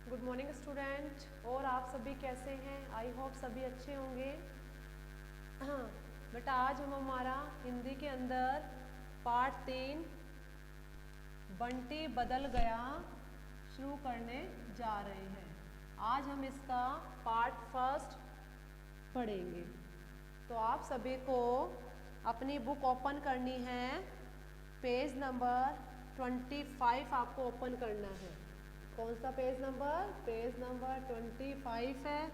Good morning student. और आप सभी कैसे हैं? आई होप सभी अच्छे होंगे। हाँ बेटा, आज हम हमारा हिंदी के अंदर पार्ट 3 बंटी बदल गया शुरू करने जा रहे हैं। आज हम इसका पार्ट फर्स्ट पढ़ेंगे। तो आप सभी को अपनी बुक ओपन करनी है। पेज नंबर 25 आपको ओपन करना है। कौन सा पेज नंबर? पेज नंबर 25 है,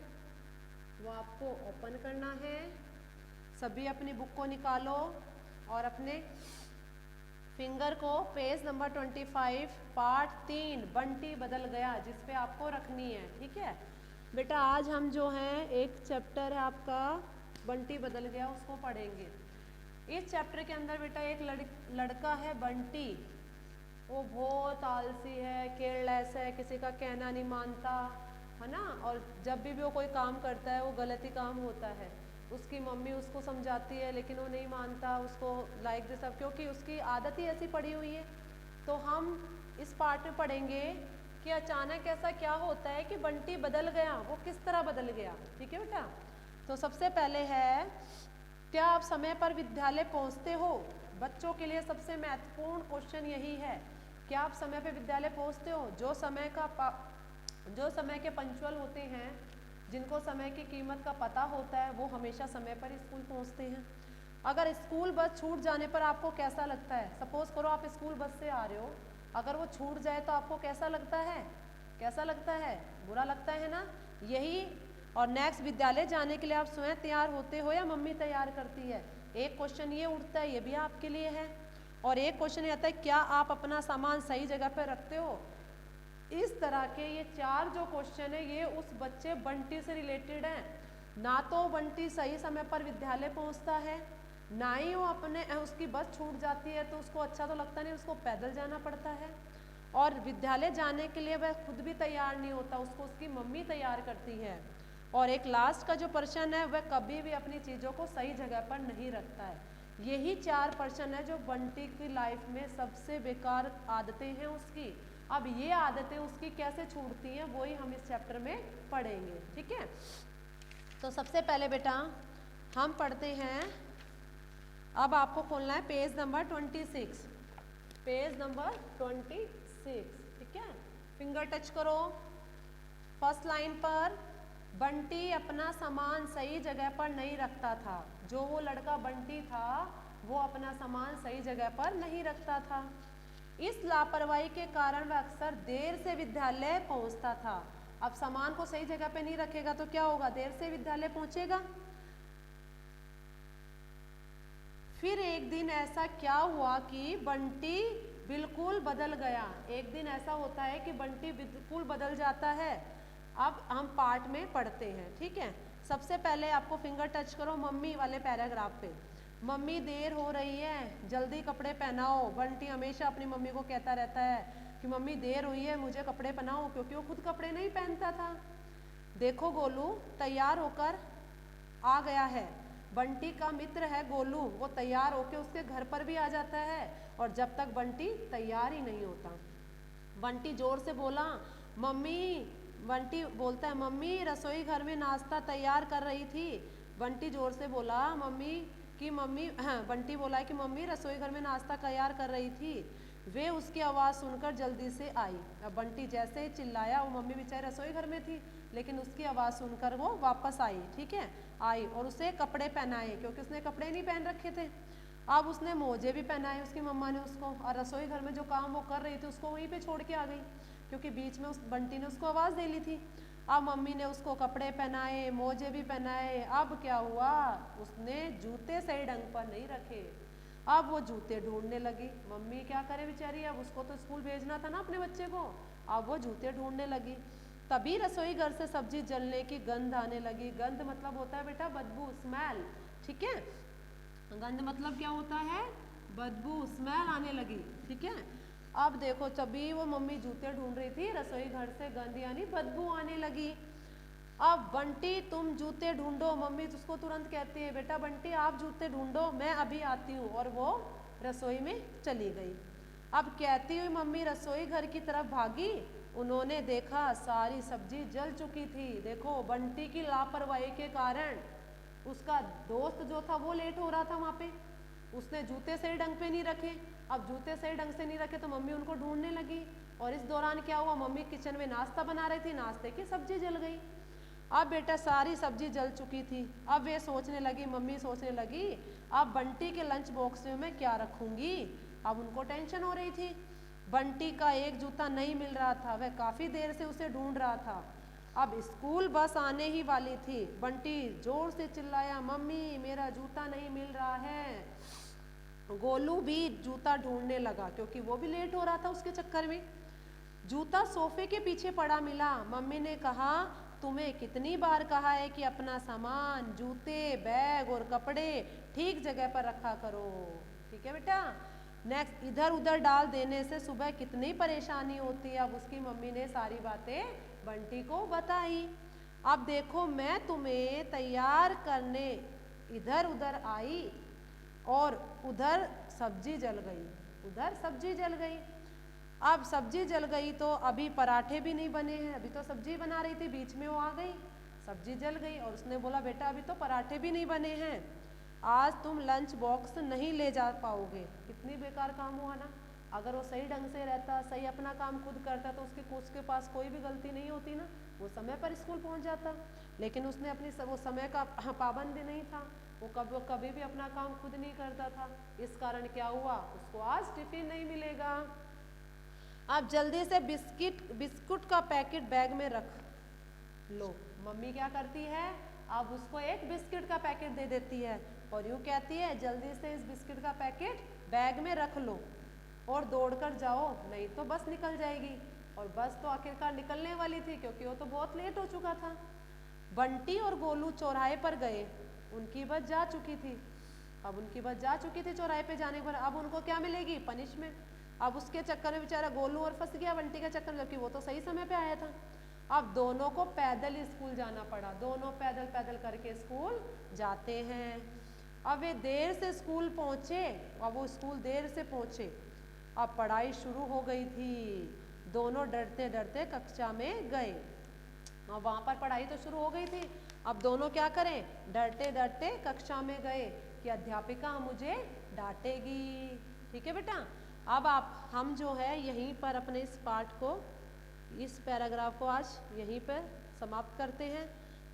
वो आपको ओपन करना है। सभी अपनी बुक को निकालो और अपने फिंगर को पेज नंबर 25 पार्ट 3 बंटी बदल गया जिस पे आपको रखनी है। ठीक है बेटा, आज हम जो हैं एक चैप्टर है आपका बंटी बदल गया, उसको पढ़ेंगे। इस चैप्टर के अंदर बेटा एक लड़का है बंटी। वो बहुत आलसी है, केयरलेस है, किसी का कहना नहीं मानता है ना। और जब भी वो कोई काम करता है वो गलत ही काम होता है। उसकी मम्मी उसको समझाती है लेकिन वो नहीं मानता, उसको लाइक दिस सब, क्योंकि उसकी आदत ही ऐसी पड़ी हुई है। तो हम इस पार्ट में पढ़ेंगे कि अचानक ऐसा क्या होता है कि बंटी बदल गया, वो किस तरह बदल गया। ठीक है बेटा, तो सबसे पहले है, क्या आप समय पर विद्यालय पहुंचते हो? बच्चों के लिए सबसे महत्वपूर्ण क्वेश्चन यही है, क्या आप समय पे विद्यालय पहुंचते हो? जो समय के पंक्चुअल होते हैं, जिनको समय की कीमत का पता होता है, वो हमेशा समय पर स्कूल पहुंचते हैं। अगर स्कूल बस छूट जाने पर आपको कैसा लगता है? सपोज करो आप स्कूल बस से आ रहे हो, अगर वो छूट जाए तो आपको कैसा लगता है? कैसा लगता है? बुरा लगता है ना। यही। और नेक्स्ट, विद्यालय जाने के लिए आप स्वयं तैयार होते हो या मम्मी तैयार करती है? एक क्वेश्चन ये उठता है, ये भी आपके लिए है। और एक क्वेश्चन आता है, क्या आप अपना सामान सही जगह पर रखते हो? इस तरह के ये 4 जो क्वेश्चन है, ये उस बच्चे बंटी से रिलेटेड हैं। ना तो बंटी सही समय पर विद्यालय पहुंचता है, ना ही वो उसकी बस छूट जाती है तो उसको अच्छा तो लगता नहीं, उसको पैदल जाना पड़ता है। और विद्यालय जाने के लिए वह खुद भी तैयार नहीं होता, उसको उसकी मम्मी तैयार करती है। और एक लास्ट का जो पर्सन है, वह कभी भी अपनी चीज़ों को सही जगह पर नहीं रखता है। यही 4 पर्सन है जो बंटी की लाइफ में सबसे बेकार आदतें हैं उसकी। अब ये आदतें उसकी कैसे छूटती हैं, वही हम इस चैप्टर में पढ़ेंगे। ठीक है, तो सबसे पहले बेटा हम पढ़ते हैं। अब आपको खोलना है पेज नंबर 26, पेज नंबर 26। ठीक है, फिंगर टच करो फर्स्ट लाइन पर। बंटी अपना सामान सही जगह पर नहीं रखता था। जो वो लड़का बंटी था, वो अपना सामान सही जगह पर नहीं रखता था। इस लापरवाही के कारण वह अक्सर देर से विद्यालय पहुंचता था। अब सामान को सही जगह पे नहीं रखेगा तो क्या होगा? देर से विद्यालय पहुंचेगा। फिर एक दिन ऐसा क्या हुआ कि बंटी बिल्कुल बदल गया। एक दिन ऐसा होता है कि बंटी बिल्कुल बदल जाता है। अब हम पार्ट में पढ़ते हैं। ठीक है, सबसे पहले आपको फिंगर टच करो मम्मी वाले पैराग्राफ पे। मम्मी देर हो रही है, जल्दी कपड़े पहनाओ। बंटी हमेशा अपनी मम्मी को कहता रहता है कि मम्मी देर हुई है, मुझे कपड़े पहनाओ, क्योंकि वो खुद कपड़े नहीं पहनता था। देखो गोलू तैयार होकर आ गया है। बंटी का मित्र है गोलू, वो तैयार होकर उसके घर पर भी आ जाता है, और जब तक बंटी तैयार ही नहीं होता। बंटी जोर से बोला, मम्मी। बंटी बोलता है, मम्मी रसोई घर में नाश्ता तैयार कर रही थी। बंटी जोर से बोला, बंटी बोला कि मम्मी रसोई घर में नाश्ता तैयार कर रही थी। वे उसकी आवाज़ सुनकर जल्दी से आई। अब बंटी जैसे ही चिल्लाया, वो मम्मी बेचारी रसोई घर में थी, लेकिन उसकी आवाज़ सुनकर वो वापस आई। ठीक है, आई और उसे कपड़े पहनाए, क्योंकि उसने कपड़े नहीं पहन रखे थे। अब उसने मोजे भी पहनाए उसकी मम्मा ने उसको, और रसोई घर में जो काम वो कर रही थी उसको वहीं पे छोड़ के आ गई, क्योंकि बीच में उस बंटी ने उसको आवाज़ दे ली थी। अब मम्मी ने उसको कपड़े पहनाए, मोजे भी पहनाए। अब क्या हुआ? उसने जूते सही ढंग पर नहीं रखे। अब वो जूते ढूंढने लगी। मम्मी क्या करे बेचारी, अब उसको तो स्कूल भेजना था ना अपने बच्चे को। अब वो जूते ढूंढने लगी। तभी रसोई घर से सब्जी जलने की गंध आने लगी। गंध मतलब होता है बेटा बदबू, स्मेल। ठीक है, गंध मतलब क्या होता है? बदबू, स्मेल आने लगी। ठीक है, अब देखो तभी वो मम्मी जूते ढूंढ रही थी, रसोई घर से गंध यानी बदबू आने लगी। अब बंटी तुम जूते ढूंढो, मम्मी उसको तुरंत कहती है, बेटा बंटी आप जूते ढूंढो, मैं अभी आती हूँ। और वो रसोई में चली गई। अब कहती हुई मम्मी रसोई घर की तरफ भागी। उन्होंने देखा सारी सब्जी जल चुकी थी। देखो बंटी की लापरवाही के कारण उसका दोस्त जो था वो लेट हो रहा था वहां पे। उसने जूते सही ढंग पे नहीं रखे। अब जूते सही ढंग से नहीं रखे तो मम्मी उनको ढूंढने लगी। और इस दौरान क्या हुआ, मम्मी किचन में नाश्ता बना रही थी, नाश्ते की सब्जी जल गई। अब बेटा सारी सब्जी जल चुकी थी। अब वे सोचने लगी, मम्मी सोचने लगी अब बंटी के लंच बॉक्स में मैं क्या रखूंगी। अब उनको टेंशन हो रही थी। बंटी का एक जूता नहीं मिल रहा था, वह काफी देर से उसे ढूंढ रहा था। अब स्कूल बस आने ही वाली थी। बंटी जोर से चिल्लाया, मम्मी मेरा जूता नहीं मिल रहा है। गोलू भी जूता ढूंढने लगा क्योंकि वो भी लेट हो रहा था उसके चक्कर में। जूता सोफे के पीछे पड़ा मिला। मम्मी ने कहा, तुम्हें कितनी बार कहा है कि अपना सामान, जूते, बैग और कपड़े ठीक जगह पर रखा करो। ठीक है बेटा। नेक्स्ट, इधर उधर डाल देने से सुबह कितनी परेशानी होती है। अब उसकी मम्मी ने सारी बातें बंटी को बताई। अब देखो मैं तुम्हें तैयार करने इधर उधर आई और उधर सब्जी जल गई, उधर सब्जी जल गई। अब सब्जी जल गई तो अभी पराठे भी नहीं बने हैं, अभी तो सब्जी बना रही थी, बीच में वो आ गई, सब्जी जल गई। और उसने बोला, बेटा अभी तो पराठे भी नहीं बने हैं, आज तुम लंच बॉक्स नहीं ले जा पाओगे। कितनी बेकार काम हुआ ना। अगर वो सही ढंग से रहता, सही अपना काम खुद करता तो उसके पास कोई भी गलती नहीं होती ना, वो समय पर स्कूल पहुंच जाता। लेकिन उसने अपनी वो समय का पाबंद नहीं था, वो कभी भी अपना काम खुद नहीं करता था। इस कारण क्या हुआ, उसको आज टिफिन नहीं मिलेगा। अब जल्दी से बिस्कुट का पैकेट बैग में रख लो। मम्मी क्या करती है, अब उसको एक बिस्किट का पैकेट दे देती है और यूँ कहती है, जल्दी से इस बिस्किट का पैकेट बैग में रख लो और दौड़कर जाओ, नहीं तो बस निकल जाएगी। और बस तो आखिरकार निकलने वाली थी क्योंकि वो तो बहुत लेट हो चुका था। बंटी और गोलू चौराहे पर गए, उनकी बस जा चुकी थी। अब उनकी बस जा चुकी थी चौराहे पे जाने पर, अब उनको क्या मिलेगी, पनिशमेंट। अब उसके चक्कर में बेचारा गोलू और फंस गया बंटी के चक्कर में, जबकि वो तो सही समय पे आया था। अब दोनों को पैदल स्कूल जाना पड़ा, दोनों पैदल पैदल करके स्कूल जाते हैं। अब वे देर से स्कूल पहुंचे, अब वो स्कूल देर से पहुंचे। अब पढ़ाई शुरू हो गई थी। दोनों डरते डरते कक्षा में गए। अब वहां पर पढ़ाई तो शुरू हो गई थी। अब दोनों क्या करें, डरते डरते कक्षा में गए कि अध्यापिका मुझे डांटेगी। ठीक है बेटा। अब हम जो है यहीं पर अपने इस पाठ को, इस पैराग्राफ को आज यहीं पर समाप्त करते हैं।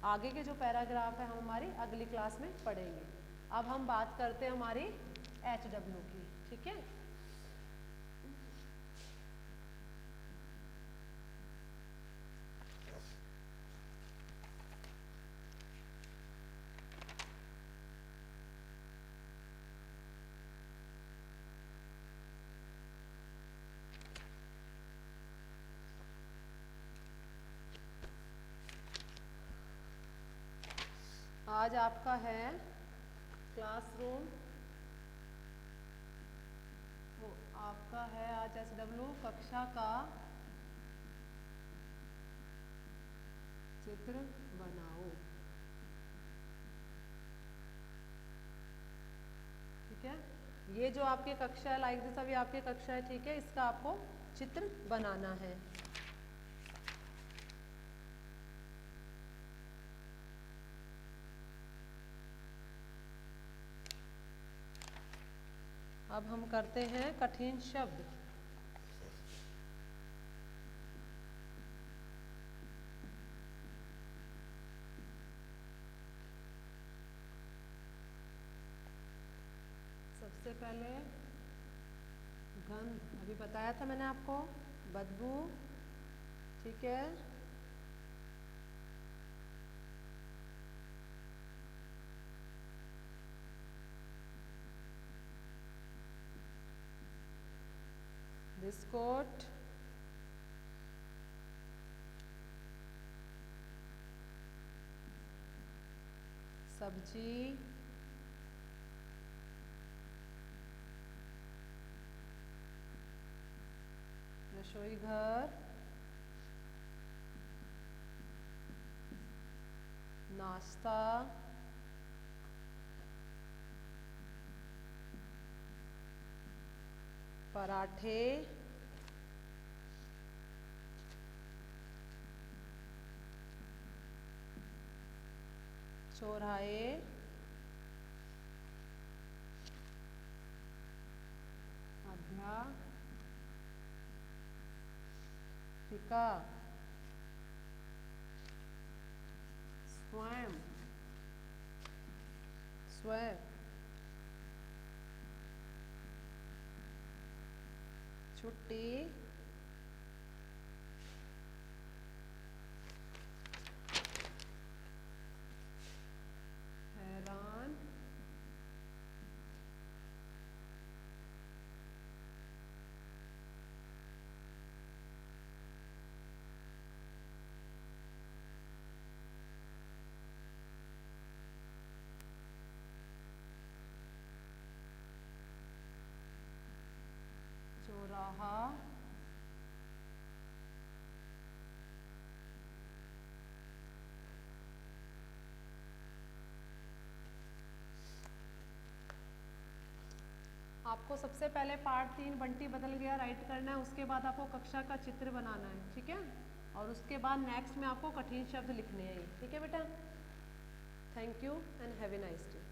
आगे के जो पैराग्राफ है हम हमारी अगली क्लास में पढ़ेंगे। अब हम बात करते हैं हमारी HW की। ठीक है। आज आपका है क्लासरूम, वो आपका है आज HW कक्षा का चित्र बनाओ। ठीक है। ये जो आपकी कक्षा है, लाइक दिस, अभी आपकी कक्षा है, ठीक है, इसका आपको चित्र बनाना है। अब हम करते हैं कठिन शब्द। सबसे पहले गंध, अभी बताया था मैंने आपको, बदबू। ठीक है। बिस्कुट, सब्जी, रसोई घर, नाश्ता, पराठे, चौराहे, अध्यापिका, स्वयं, स्वयं, छुट्टी, हैरान, चौराहा, आपको सबसे पहले पार्ट 3 बंटी बदल गया राइट करना है, उसके बाद आपको कक्षा का चित्र बनाना है, ठीक है, और उसके बाद नेक्स्ट में आपको कठिन शब्द लिखने हैं, ठीक है बेटा। Thank you and have a nice day.